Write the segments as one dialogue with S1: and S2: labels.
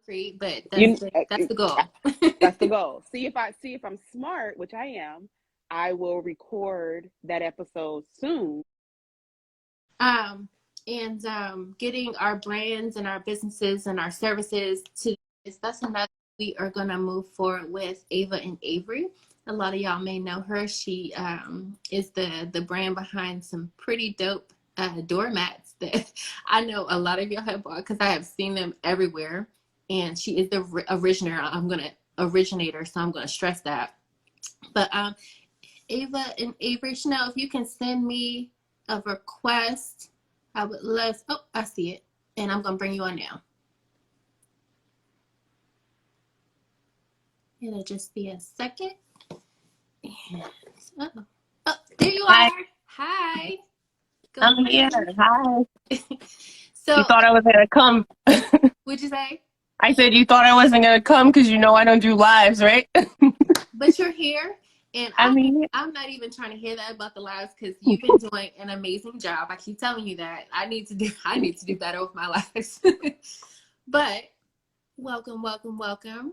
S1: concrete, but
S2: You,
S1: that's the goal.
S2: that's the goal. See if I'm smart, which I am. I will record that episode soon.
S1: um, and getting our brands and our businesses and our services to this. That's another we are gonna move forward with Ava and Avery. A lot of y'all may know her. She is the brand behind some pretty dope doormats that I know a lot of y'all have bought because I have seen them everywhere. And she is the originator, so I'm gonna stress that. But Ava and Avery, Chanel, if you can send me a request, I would love. Oh, I see it, and I'm gonna bring you on now. It'll just be a second. And, oh, there you
S3: Hi,
S1: are. Hi. Good
S3: I'm here.
S1: morning.
S3: Hi. You
S1: So,
S3: thought I was gonna come.
S1: what'd you say?
S3: I said you thought I wasn't gonna come because you know I don't do lives, right?
S1: But you're here, and
S3: I mean,
S1: I'm not even trying to hear that about the lives because you've been doing an amazing job. I keep telling you that I need to do better with my lives. But welcome, welcome, welcome.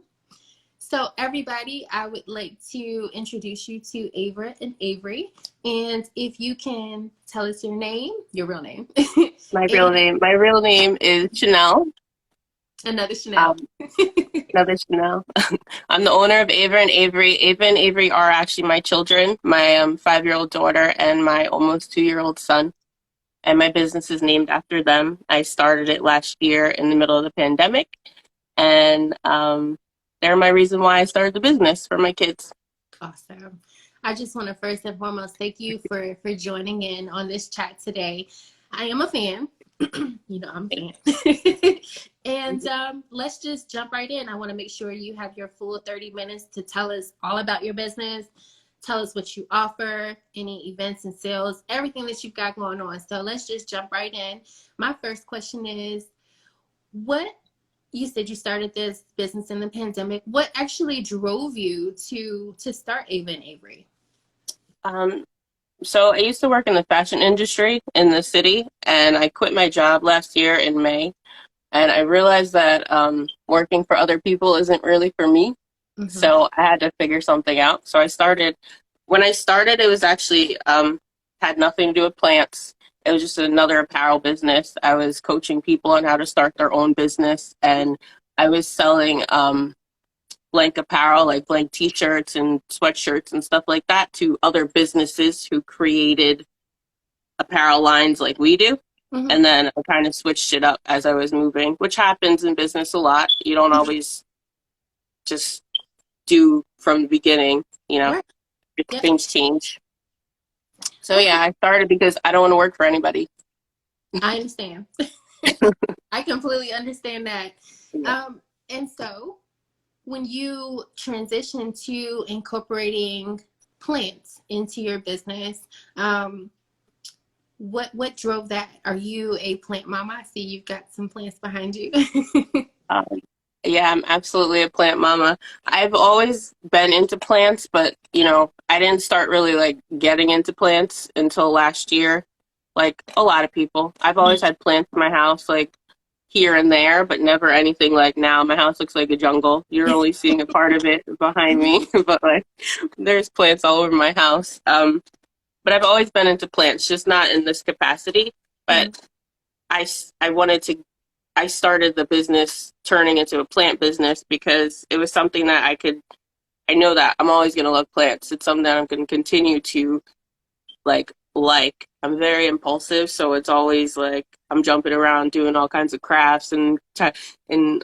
S1: So everybody, I would like to introduce you to Ava and Avery. And if you can tell us your name, your real name. And
S3: my real name is Chanel.
S1: another Chanel.
S3: Um, another Chanel. I'm the owner of Ava and Avery. Ava and Avery are actually my children, my 5-year-old daughter and my almost 2-year-old son. And my business is named after them. I started it last year in the middle of the pandemic, and they're my reason why I started the business for my kids.
S1: Awesome. I just want to first and foremost thank you for joining in on this chat today. I am a fan. You know, I'm a fan. And let's just jump right in. I want to make sure you have your full 30 minutes to tell us all about your business. Tell us what you offer, any events and sales, everything that you've got going on. So let's just jump right in. My first question is, what you said you started this business in the pandemic. What actually drove you to start Ava and Avery?
S3: Um, so I used to work in the fashion industry in the city, and I quit my job last year in May. And I realized that working for other people isn't really for me.
S1: Mm-hmm.
S3: So I had to figure something out. So when I started, it was actually had nothing to do with plants. It was just another apparel business. I was coaching people on how to start their own business, and I was selling blank apparel, like blank t-shirts and sweatshirts and stuff like that to other businesses who created apparel lines like we do.
S1: Mm-hmm.
S3: And then I kind of switched it up as I was moving, which happens in business a lot. You don't always just do from the beginning,
S1: Right. Yep.
S3: things change. So
S1: Okay.
S3: yeah, I started because I don't want to work for anybody.
S1: I understand. I completely understand that.
S3: Yeah.
S1: And so when you transition to incorporating plants into your business, what drove that? Are you a plant mama? I see you've got some plants behind you.
S3: Um, yeah, I'm absolutely a plant mama. I've always been into plants, but I didn't start really like getting into plants until last year. Like a lot of people, I've always had plants in my house, like here and there, but never anything like now. My house looks like a jungle. You're only seeing a part of it behind me, but like there's plants all over my house. But I've always been into plants, just not in this capacity. But I wanted to I started the business turning into a plant business because it was something that I know that I'm always going to love plants. It's something that I'm going to continue to like. I'm very impulsive, so it's always like I'm jumping around doing all kinds of crafts and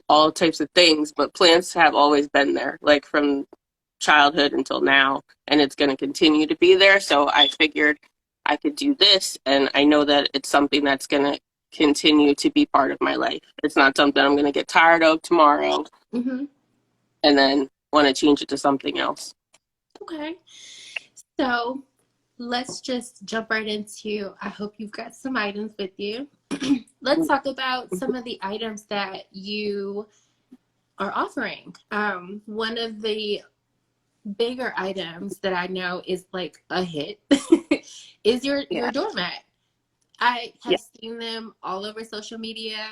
S3: all types of things. But plants have always been there, like from childhood until now, and it's going to continue to be there. So I figured I could do this, and I know that it's something that's going to continue to be part of my life. It's not something I'm going to get tired of tomorrow
S1: Mm-hmm.
S3: and then want to change it to something else.
S1: Okay. So let's just jump right into, I hope you've got some items with you. Let's talk about some of the items that you are offering. One of the bigger items that I know is like a hit is your doormat. I have seen them all over social media.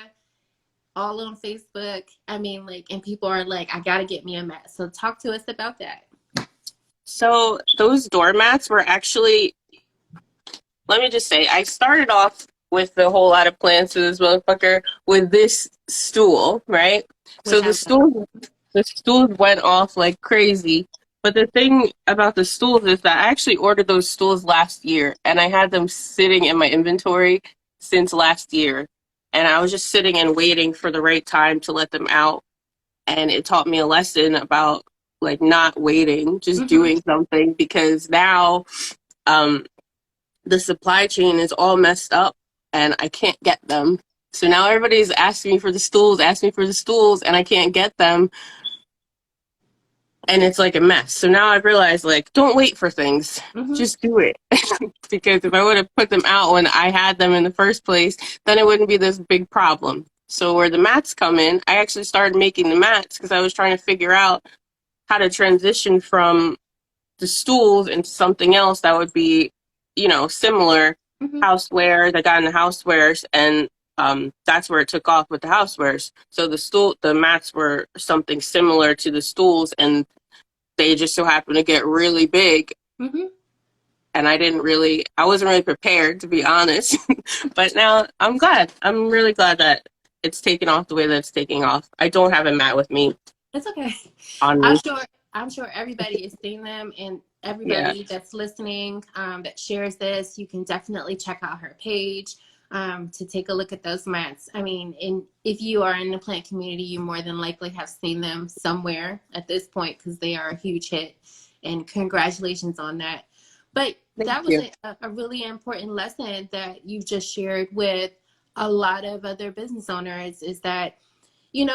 S1: all on Facebook. I mean, like, and people are like, I gotta get me a mat. So talk to us about that.
S3: So those doormats were actually, let me just say, I started off with a whole lot of plans to this motherfucker with this stool, right?
S1: Which
S3: So
S1: I love.
S3: the stools went off like crazy. But the thing about the stools is that I actually ordered those stools last year, and I had them sitting in my inventory since last year. And I was just sitting and waiting for the right time to let them out. And it taught me a lesson about like not waiting, just
S1: Mm-hmm.
S3: doing something, because now um the supply chain is all messed up and I can't get them. So now everybody's asking me for the stools, asking me for the stools, and I can't get them. And it's like a mess. So now I've realized, like, don't wait for things.
S1: Mm-hmm.
S3: Just do it. Because if I would have put them out when I had them in the first place, then it wouldn't be this big problem. So where the mats come in, I actually started making the mats because I was trying to figure out how to transition from the stools into something else that would be, similar
S1: Mm-hmm.
S3: housewares. I got into housewares, and that's where it took off with the housewares. So the mats were something similar to the stools, and they just so happened to get really big.
S1: Mm-hmm.
S3: And I wasn't really prepared, to be honest. But now I'm glad. I'm really glad that it's taken off the way that it's taking off. I don't have a mat with me,
S1: It's okay.
S3: on
S1: I'm
S3: me.
S1: sure. I'm sure everybody is seeing them, and
S3: Yeah.
S1: everybody that's listening, that shares this, you can definitely check out her page, to take a look at those mats. I mean, and if you are in the plant community, you more than likely have seen them somewhere at this point because they are a huge hit. And congratulations on that. But
S3: Thank
S1: that was
S3: you.
S1: a really important lesson that you've just shared with a lot of other business owners, is that,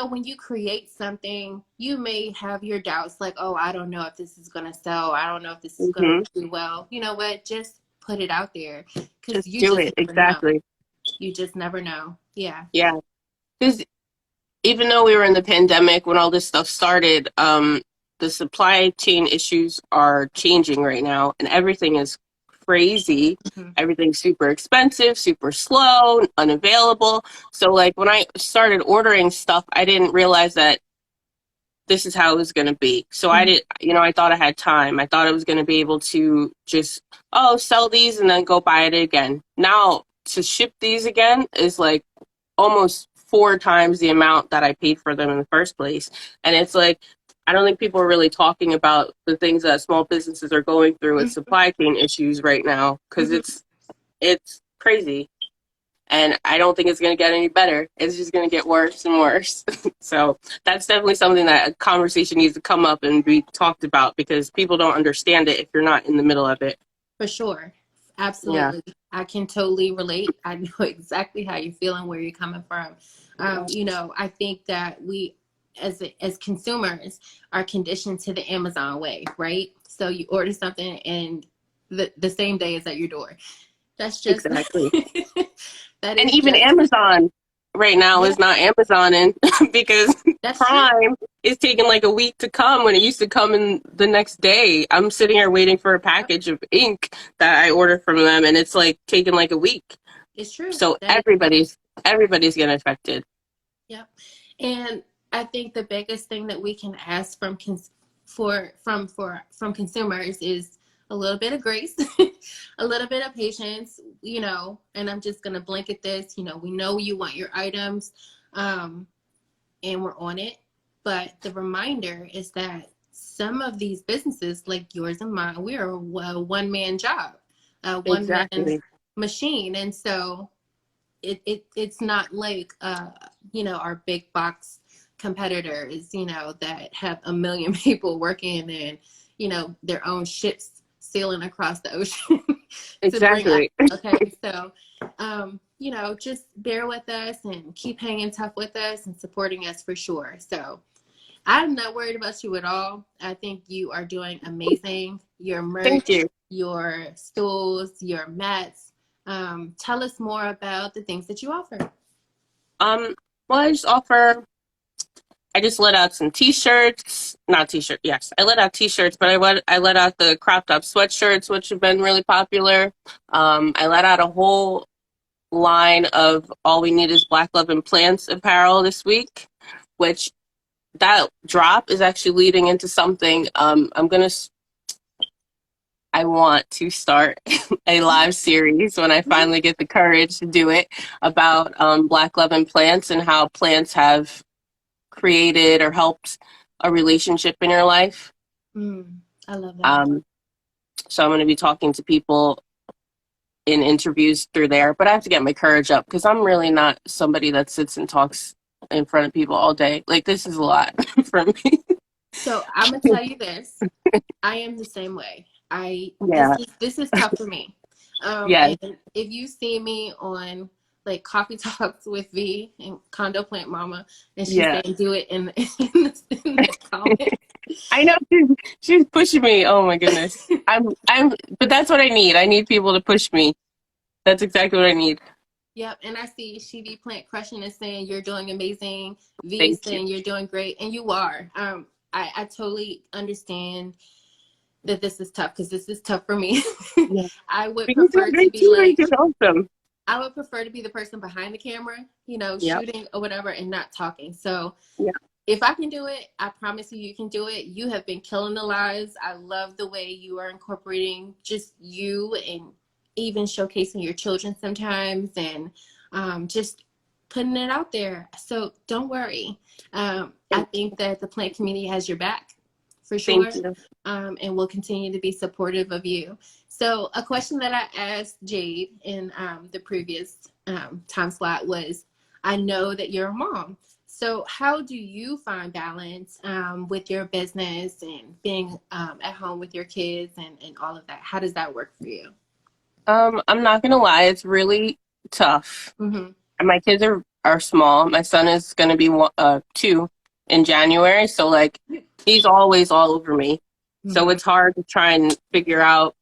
S1: when you create something, you may have your doubts like, oh, I don't know if this is going to sell. I don't know if this is going to
S3: Hmm.
S1: do well. You know what? Just put it out there because
S3: Just
S1: you
S3: do
S1: just
S3: it.
S1: never know.
S3: Exactly.
S1: You just never know. Yeah.
S3: Yeah. Because even though we were in the pandemic when all this stuff started, the supply chain issues are changing right now, and everything is crazy.
S1: Mm-hmm.
S3: Everything's super expensive, super slow, unavailable. So, like, when I started ordering stuff, I didn't realize that this is how it was going to be. So I
S1: Mm-hmm.
S3: did, I thought I had time. I thought I was going to be able to just, sell these and then go buy it again. Now, to ship these again is like almost 4 times the amount that I paid for them in the first place. And it's like, I don't think people are really talking about the things that small businesses are going through with supply chain issues right now, because
S1: Mm-hmm.
S3: it's crazy. And I don't think it's going to get any better. It's just going to get worse and worse. So that's definitely something that a conversation needs to come up and be talked about, because people don't understand it if you're not in the middle of it.
S1: For sure.
S3: Yeah.
S1: Absolutely. I can totally relate. I know exactly how you feel and where you're coming from. I think that we, as consumers, are conditioned to the Amazon way, right? So you order something and the same day is at your door. That's just
S3: Exactly.
S1: that
S3: And
S1: is
S3: even
S1: just,
S3: Amazon right now
S1: yeah,
S3: is not Amazoning because
S1: that's true.
S3: Prime is taking like a week to come when it used to come in the next day. I'm sitting here waiting for a package of ink that I ordered from them, and it's like taking like a week.
S1: It's true.
S3: So
S1: That is,
S3: everybody's getting affected.
S1: yep. And I think the biggest thing that we can ask from consumers is a little bit of grace, a little bit of patience, and I'm just gonna blanket this, we know you want your items, and we're on it. But the reminder is that some of these businesses, like yours and mine, we are a one-man job, a one-man
S3: Exactly.
S1: machine. And so it's not like our big box competitors, that have a million people working and their own ships sailing across the ocean to bring us.
S3: Exactly.
S1: Okay, so just bear with us and keep hanging tough with us and supporting us for sure. So I'm not worried about you at all. I think you are doing amazing. Your
S3: Thank
S1: merch,
S3: you.
S1: your stools, your mats. Tell us more about the things that you offer.
S3: Well, I just let out some t-shirts, not t-shirt. Yes, I let out t-shirts, but I let out the cropped up sweatshirts, which have been really popular. I let out a whole line of All We Need Is Black Love and Plants apparel this week, which that drop is actually leading into something. I want to start a live series when I finally get the courage to do it about Black love and plants and how plants have created or helped a relationship in your life.
S1: I love that.
S3: So I'm going to be talking to people in interviews through there, but I have to get my courage up because I'm really not somebody that sits and talks in front of people all day. Like, this is a lot for me.
S1: So I'm gonna tell you this. I am the same way.
S3: Yeah.
S1: This is tough for me.
S3: Yes.
S1: And if you see me on like coffee talks with V and Condo Plant Mama, and she's
S3: Yeah.
S1: saying do it in the comments.
S3: I know she's pushing me. Oh my goodness. But that's what I need. I need people to push me. That's exactly what I need.
S1: Yep, and I see She Be Plant Crushing is saying you're doing amazing. V is
S3: Thank you.
S1: saying you're doing great, and you are. I totally understand that this is tough because this is tough for me.
S3: Yeah.
S1: I would
S3: You're
S1: prefer
S3: doing
S1: to
S3: great
S1: be
S3: too.
S1: like,
S3: You're doing awesome.
S1: I would prefer to be the person behind the camera, you know,
S3: Yep.
S1: shooting or whatever and not talking. So
S3: Yeah.
S1: if I can do it, I promise you, you can do it. You have been killing the lives. I love the way you are incorporating just you and even showcasing your children sometimes and just putting it out there. So don't worry. I think that the plant community has your back for sure.
S3: Thank you.
S1: And we'll continue to be supportive of you. So a question that I asked Jade in the previous time slot was, I know that you're a mom. So how do you find balance with your business and being at home with your kids and all of that? How does that work for you?
S3: I'm not gonna lie, it's really tough.
S1: Mm-hmm.
S3: My kids are small. My son is gonna be 2 in January, so like he's always all over me. So
S1: Mm-hmm.
S3: it's hard to try and figure out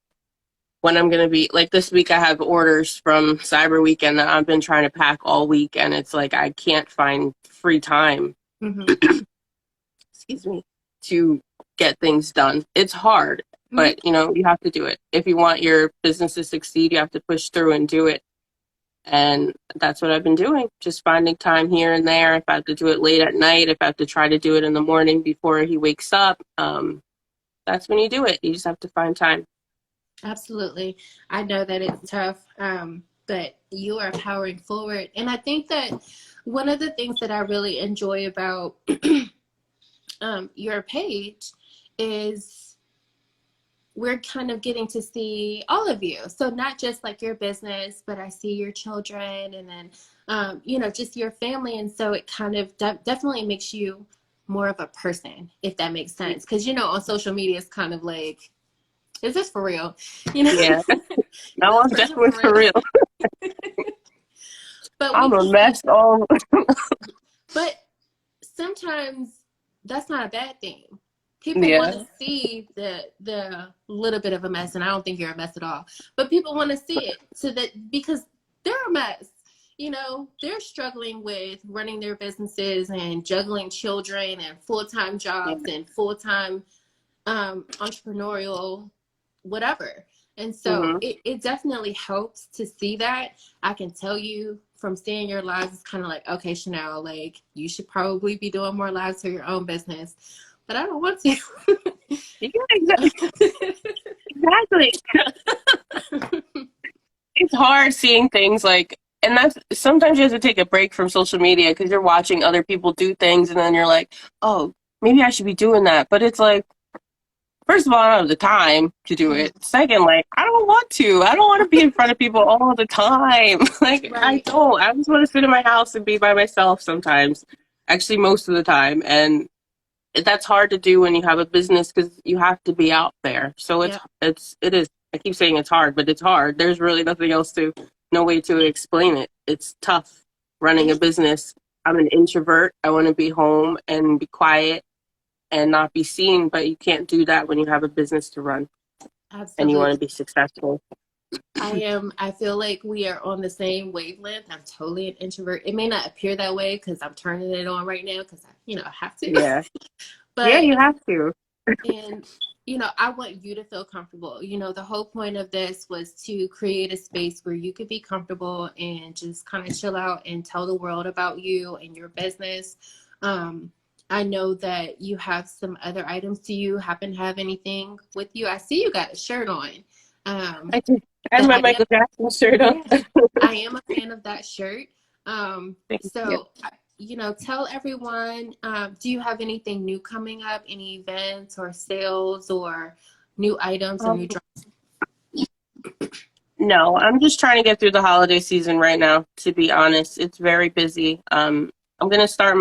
S3: when I'm gonna be like this week. I have orders from Cyber Weekend that I've been trying to pack all week, and it's like I can't find free time.
S1: Mm-hmm.
S3: Excuse me, to get things done. It's hard, but you know, you have to do it. If you want your business to succeed, you have to push through and do it. And that's what I've been doing. Just finding time here and there. If I have to do it late at night, if I have to try to do it in the morning before he wakes up, that's when you do it. You just have to find time.
S1: Absolutely. I know that it's tough, but you are powering forward. And I think that one of the things that I really enjoy about your page is we're kind of getting to see all of you. So not just like your business, but I see your children and then, you know, just your family. And so it kind of definitely makes you more of a person, if that makes sense. Because, you know, on social media, it's kind of like, is this for real? You know?
S3: Yeah. No, I'm definitely for real.
S1: But
S3: I'm a mess. Oh.
S1: But sometimes that's not a bad thing. People want to see the little bit of a mess, and I don't think you're a mess at all. But people want to see it so that because they're a mess. You know, they're struggling with running their businesses and juggling children and full-time jobs and full-time entrepreneurial whatever. And so it definitely helps to see that. I can tell you from seeing your lives, it's kind of like, okay, Chanel, like you should probably be doing more lives for your own business. But I don't want to.
S3: Yeah, exactly. It's hard seeing things like, and that's sometimes you have to take a break from social media because you're watching other people do things and then you're like, oh, maybe I should be doing that. But it's like, first of all, I don't have the time to do it. Second, like, I don't want to. I don't want to be in front of people all the time. Like,
S1: Right.
S3: I don't. I just want to sit in my house and be by myself sometimes. Actually, most of the time. And that's hard to do when you have a business because you have to be out there. So it is. I keep saying it's hard, but it's hard. There's really nothing else no way to explain it. It's tough running a business. I'm an introvert. I want to be home and be quiet and not be seen, but you can't do that when you have a business to run.
S1: Absolutely.
S3: And you want to be successful.
S1: I feel like we are on the same wavelength. I'm totally an introvert. It may not appear that way because I'm turning it on right now because I have to.
S3: Yeah.
S1: But
S3: yeah, you have to.
S1: And I want you to feel comfortable. The whole point of this was to create a space where you could be comfortable and just kind of chill out and tell the world about you and your business. I know that you have some other items. Do you happen to have anything with you? I see you got a shirt on.
S3: I do. I have
S1: But
S3: my
S1: I am,
S3: Michael Jackson shirt on.
S1: yeah, I am a fan of that shirt.
S3: Thank you.
S1: So, tell everyone, do you have anything new coming up? Any events or sales or new items or new drops?
S3: No, I'm just trying to get through the holiday season right now, to be honest. It's very busy. I'm gonna start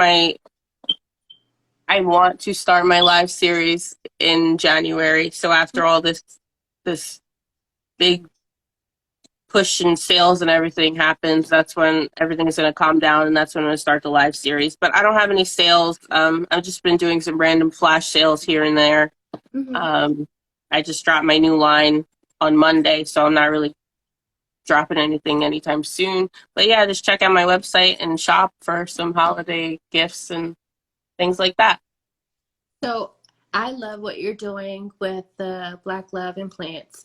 S3: I want to start my live series in January. So after all this big push and sales and everything happens, that's when everything's gonna calm down, and that's when I'm gonna start the live series. But I don't have any sales. I've just been doing some random flash sales here and there.
S1: Mm-hmm.
S3: I just dropped my new line on Monday, so I'm not really dropping anything anytime soon. But yeah, just check out my website and shop for some holiday gifts and things like that.
S1: So I love what you're doing with the Black Love and Plants.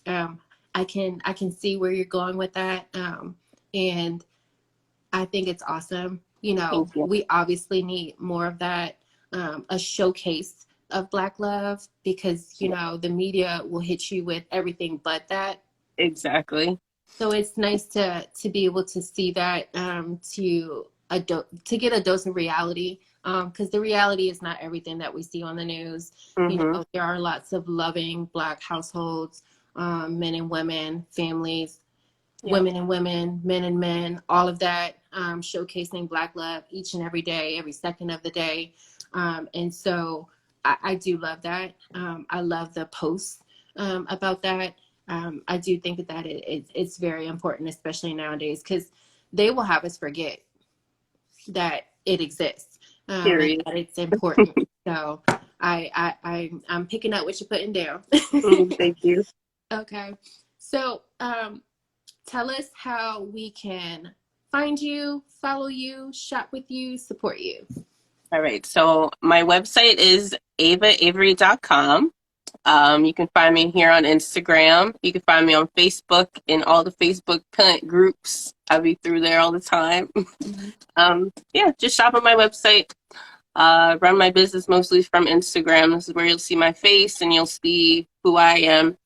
S1: I can see where you're going with that, and I think it's awesome.
S3: Thank you.
S1: We obviously need more of that, a showcase of Black love, because the media will hit you with everything but that.
S3: Exactly.
S1: So it's nice to be able to see that, to get a dose of reality, because the reality is not everything that we see on the news.
S3: Mm-hmm.
S1: There are lots of loving Black households, men and women, families,
S3: Yeah.
S1: women and women, men and men, all of that, showcasing Black love each and every day, every second of the day. And so I do love that. I love the posts about that. I do think that it's very important, especially nowadays, because they will have us forget that it exists, and
S3: Period.
S1: that it's important. So I'm picking up what you're putting down.
S3: Thank you.
S1: Okay. So tell us how we can find you, follow you, shop with you, support you.
S3: All right. So my website is avavery.com. You can find me here on Instagram. You can find me on Facebook in all the Facebook plant groups. I'll be through there all the time. Yeah, just shop on my website. Run my business mostly from Instagram. This is where you'll see my face and you'll see who I am.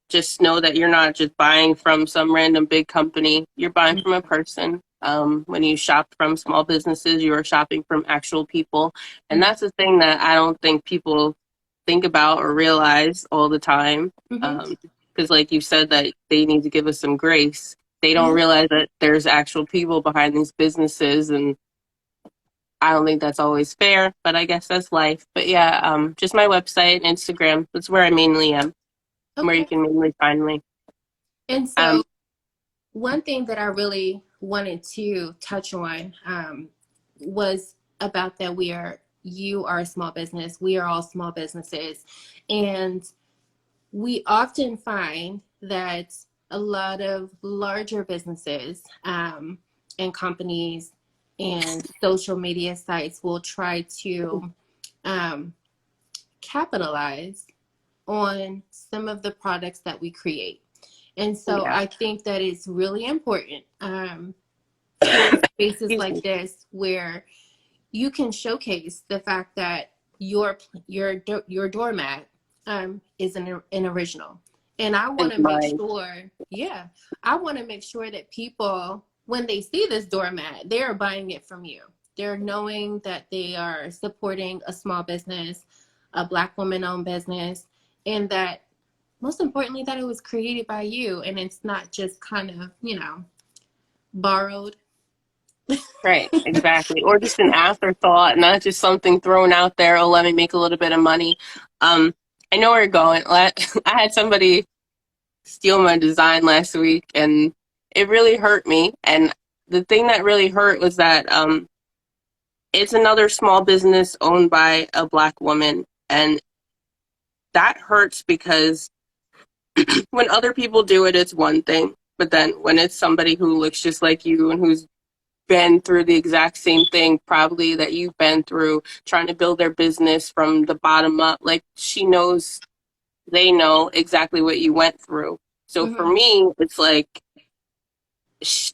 S3: Just know that you're not just buying from some random big company. You're buying from a person. When you shop from small businesses, you are shopping from actual people. And that's the thing that I don't think people think about or realize all the time. Because like you said, that they need to give us some grace. They don't realize that there's actual people behind these businesses, and I don't think that's always fair, but I guess that's life. But yeah, just my website, Instagram, that's where I mainly am, where you can mainly find me.
S1: And so one thing that I really wanted to touch on was about that you are a small business. We are all small businesses. And we often find that a lot of larger businesses and companies and social media sites will try to capitalize on some of the products that we create. And so I think that it's really important for spaces like this where you can showcase the fact that your doormat is an original. And I want to make sure, I want to make sure that people, when they see this doormat, they are buying it from you. They're knowing that they are supporting a small business, a Black woman-owned business, and that most importantly, that it was created by you and it's not just kind of, borrowed.
S3: Right, exactly. Or just an afterthought, not just something thrown out there, oh, let me make a little bit of money. I know where you're going. I had somebody steal my design last week, and it really hurt me. And the thing that really hurt was that it's another small business owned by a Black woman, and that hurts because when other people do it, it's one thing. But then when it's somebody who looks just like you and who's been through the exact same thing probably that you've been through, trying to build their business from the bottom up, like she knows they know exactly what you went through. So for
S1: Mm-hmm.
S3: me, it's like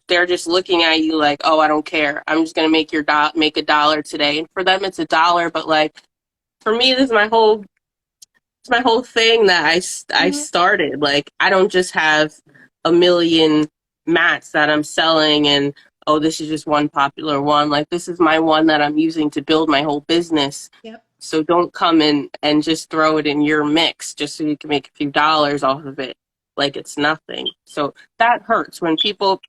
S3: they're just looking at you like, oh, I don't care. I'm just gonna make make $1 today, and for them it's $1. But like for me, this is my whole thing that I
S1: Mm-hmm.
S3: started. Like I don't just have a million mats that I'm selling and oh this is just one popular one. Like this is my one that I'm using to build my whole business.
S1: Yep.
S3: So don't come in and just throw it in your mix just so you can make a few dollars off of it. Like it's nothing. So that hurts when people,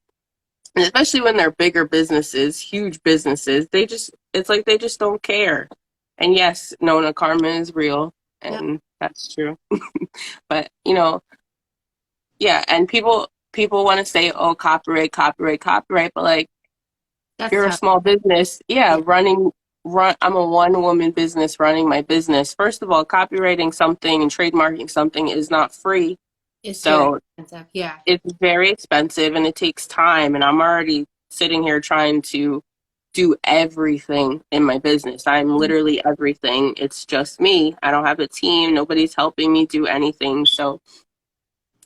S3: and especially when they're bigger businesses, huge businesses, it's like they just don't care. And yes, Nona, karma is real,
S1: Yep.
S3: and that's true. But yeah, and people want to say, oh, copyright, copyright, copyright, but like
S1: That's
S3: you're a
S1: tough.
S3: small business, yeah,
S1: Yeah.
S3: I'm a one woman business running my business. First of all, copywriting something and trademarking something is not free.
S1: It's very
S3: So
S1: expensive. Yeah.
S3: it's very expensive and it takes time. And I'm already sitting here trying to do everything in my business. I'm
S1: Mhm.
S3: literally everything. It's just me. I don't have a team. Nobody's helping me do anything. So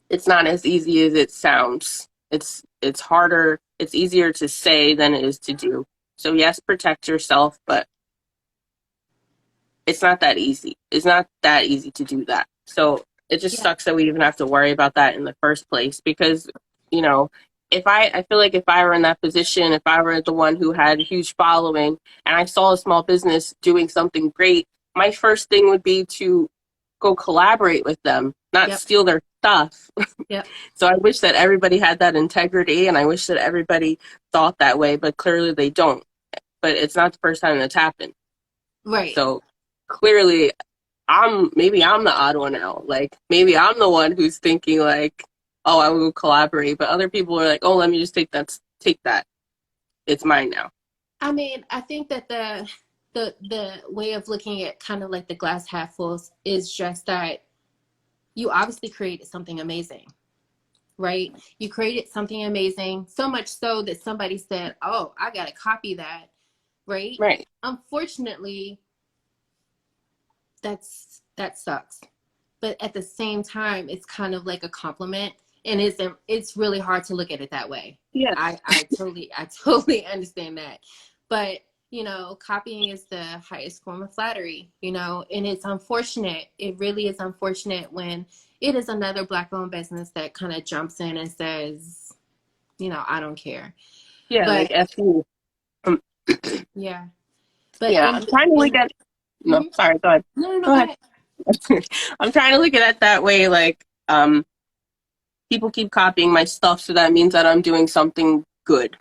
S3: it's not as easy as it sounds. It's harder. It's easier to say than it is to do. So yes, protect yourself, but it's not that easy. It's not that easy to do that. So it just
S1: Yeah.
S3: sucks that we even have to worry about that in the first place because, you know, if I feel like if I were in that position, if I were the one who had a huge following and I saw a small business doing something great, my first thing would be to go collaborate with them, not
S1: Yep.
S3: steal their stuff.
S1: Yep.
S3: So I wish that everybody had that integrity and I wish that everybody thought that way, but clearly they don't. But it's not the first time that's happened.
S1: Right.
S3: So clearly maybe I'm the odd one out. Like maybe I'm the one who's thinking like, oh, I will collaborate, but other people are like, oh, let me just take that. It's mine now.
S1: I mean, I think that the way of looking at kind of like the glass half full is just that you obviously created something amazing, right? You created something amazing, so much so that somebody said, "Oh, I got to copy that," right?
S3: Right.
S1: Unfortunately, that sucks. But at the same time, it's kind of like a compliment, and it's really hard to look at it that way.
S3: Yes.
S1: I totally understand that. But copying is the highest form of flattery, and it's unfortunate. It really is unfortunate when it is another Black-owned business that kind of jumps in and says, I don't care.
S3: Yeah, like
S1: But
S3: F you. Um,
S1: yeah, but
S3: yeah, I'm trying to look at no,
S1: mhm.
S3: sorry, go ahead.
S1: No,
S3: Go
S1: go
S3: ahead.
S1: ahead.
S3: I'm trying to look at it that way, like people keep copying my stuff, so that means that I'm doing something good.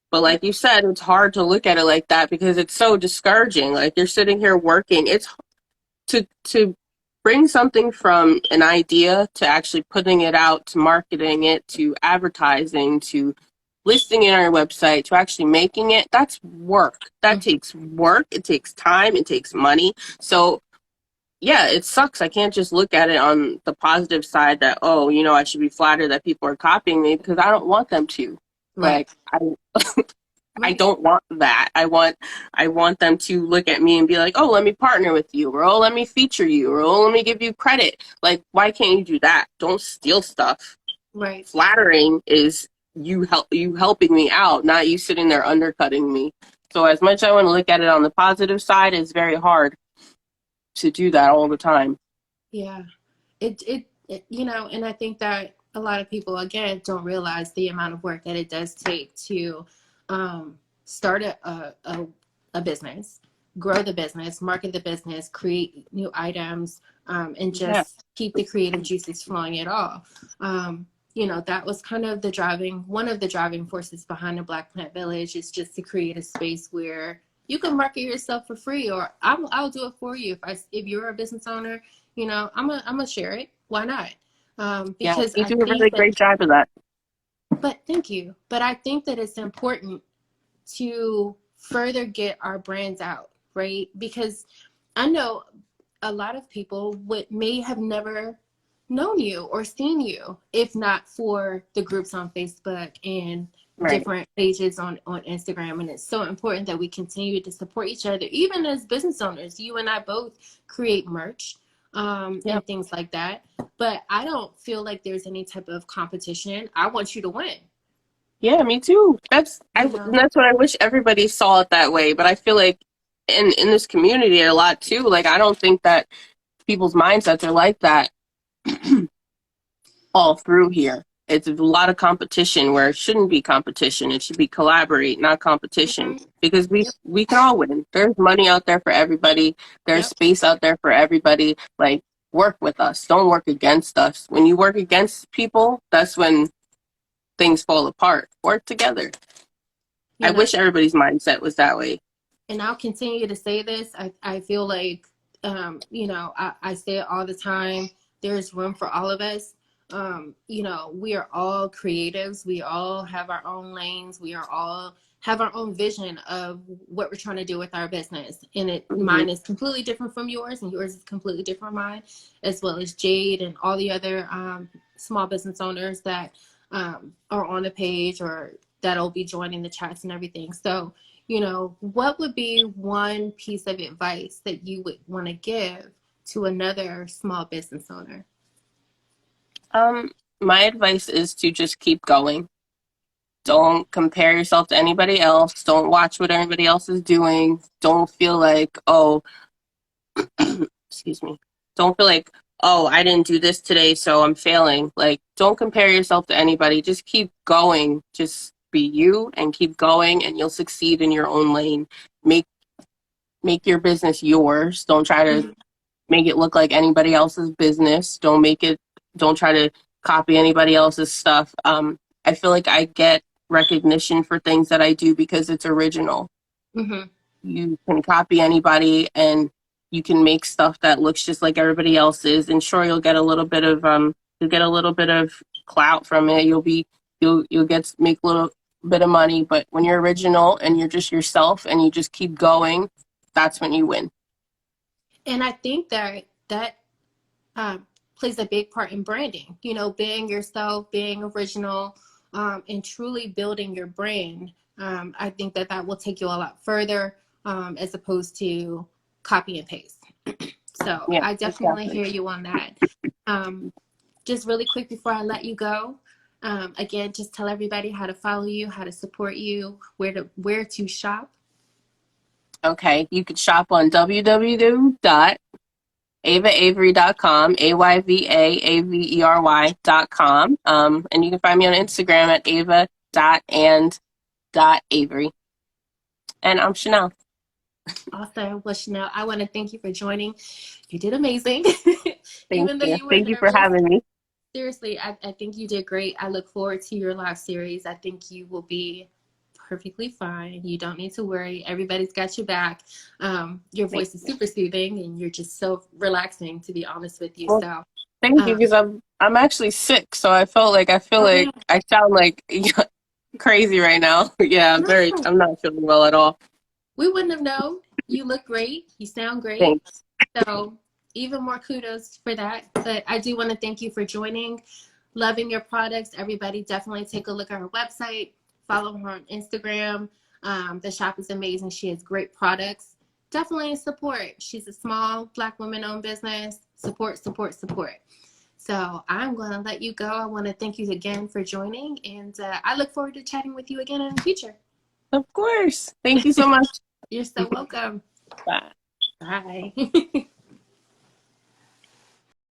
S3: But
S1: Yeah.
S3: like you said, it's hard to look at it like that because it's so discouraging. Like you're sitting here working. It's to bring something from an idea to actually putting it out, to marketing it, to advertising, to listing it on your website, to actually making it. That's work. That
S1: Mhm.
S3: takes work. It takes time. It takes money. So yeah, it sucks. I can't just look at it on the positive side that, oh, I should be flattered that people are copying me because I don't want them to.
S1: Right.
S3: Like I
S1: Right.
S3: don't want that. I want them to look at me and be like, "Oh, let me partner with you," or "Oh, let me feature you," or "Oh, let me give you credit." Like, why can't you do that? Don't steal stuff.
S1: Right.
S3: Flattering is you helping me out, not you sitting there undercutting me. So as much as I want to look at it on the positive side, it's very hard to do that all the time.
S1: Yeah. And I think that a lot of people, again, don't realize the amount of work that it does take to start a business, grow the business, market the business, create new items, and
S3: Yeah.
S1: just keep the creative juices flowing at all. That was kind of one of the driving forces behind the Black Plant Village, is just to create a space where you can market yourself for free, or I'll do it for you. If you're a business owner, I'm gonna share it. Why not?
S3: Yeah,
S1: Because
S3: you
S1: I
S3: do a really
S1: think that,
S3: great job of that.
S1: but thank you. But I think that it's important to further get our brands out, right? Because I know a lot of people may have never known you or seen you if not for the groups on Facebook and
S3: Right.
S1: different pages on Instagram. And it's so important that we continue to support each other, even as business owners. You and I both create merch. and things like that. But I don't feel like there's any type of competition. I want you to win.
S3: Yeah, me too.
S1: You know?
S3: That's what I wish everybody saw it that way. But I feel like in this community a lot too. Like I don't think that people's mindsets are like that all through here. It's a lot of competition where it shouldn't be competition. It should be collaborate, not competition.
S1: Mhm.
S3: Because
S1: Yep.
S3: we can all win. There's money out there for everybody. There's
S1: Yep.
S3: space out there for everybody. Like work with us. Don't work against us. When you work against people, that's when things fall apart. Work together. I
S1: You know,
S3: wish everybody's mindset was that way.
S1: and I'll continue to say this. I feel like, you know, I say it all the time. There's room for all of us. You know, we are all creatives. We all have our own lanes. We are all have our own vision of what we're trying to do with our business. And
S3: Mm-hmm.
S1: mine is completely different from yours, and yours is completely different from mine, as well as Jade and all the other small business owners that are on the page or that'll be joining the chats and everything. So, you know, what would be one piece of advice that you would want to give to another small business owner?
S3: Um, my advice is to just keep going. Don't compare yourself to anybody else. Don't watch what everybody else is doing. Don't feel like, oh, excuse me. Don't feel like, oh, I didn't do this today, so I'm failing. Like, don't compare yourself to anybody. Just keep going. Just be you and keep going, and you'll succeed in your own lane. Make make your business yours. Don't try to
S1: Mhm.
S3: make it look like anybody else's business. Don't try to copy anybody else's stuff. I feel like I get recognition for things that I do because it's original.
S1: Mhm.
S3: You can copy anybody and you can make stuff that looks just like everybody else's, and sure you'll get a little bit of clout from it. You'll get make a little bit of money, but when you're original and you're just yourself and you just keep going, that's when you win.
S1: And I think that um, plays a big part in branding. You know, being yourself, being original, and truly building your brand. I think that will take you a lot further as opposed to copy and paste. So
S3: Yeah,
S1: I definitely
S3: exactly.
S1: hear you on that. Um, just really quick before I let you go, again, just tell everybody how to follow you, how to support you, where to shop.
S3: Okay, you could shop on www.avavery.com, AYVAAVERY.com. And you can find me on Instagram at ava.and.avery. And I'm Chanel.
S1: Awesome. Well, Chanel, I want to thank you for joining. You did amazing.
S3: Thank
S1: Even though
S3: you.
S1: you were
S3: Thank you for
S1: nervous,
S3: having me.
S1: seriously, I think you did great. I look forward to your live series. I think you will be perfectly fine. You don't need to worry. Everybody's got your back. Your
S3: Thank
S1: voice is
S3: you.
S1: super soothing, and you're just so relaxing, to be honest with you.
S3: Well,
S1: So,
S3: thank you
S1: um,
S3: because I'm actually sick, so I feel
S1: oh
S3: like
S1: no,
S3: I sound like crazy right now. Yeah,
S1: no,
S3: I'm not feeling well at all.
S1: we wouldn't have known. You look great. You sound great.
S3: Thanks.
S1: So, even more kudos for that. But I do want to thank you for joining. Loving your products. Everybody, definitely take a look at her website. Follow her on Instagram. The shop is amazing. She has great products. Definitely support. She's a small Black woman-owned business. Support, support, support. So I'm going to let you go. I want to thank you again for joining, and I look forward to chatting with you again in the future.
S3: Of course. Thank you so much.
S1: You're so welcome.
S3: Bye.
S1: Bye.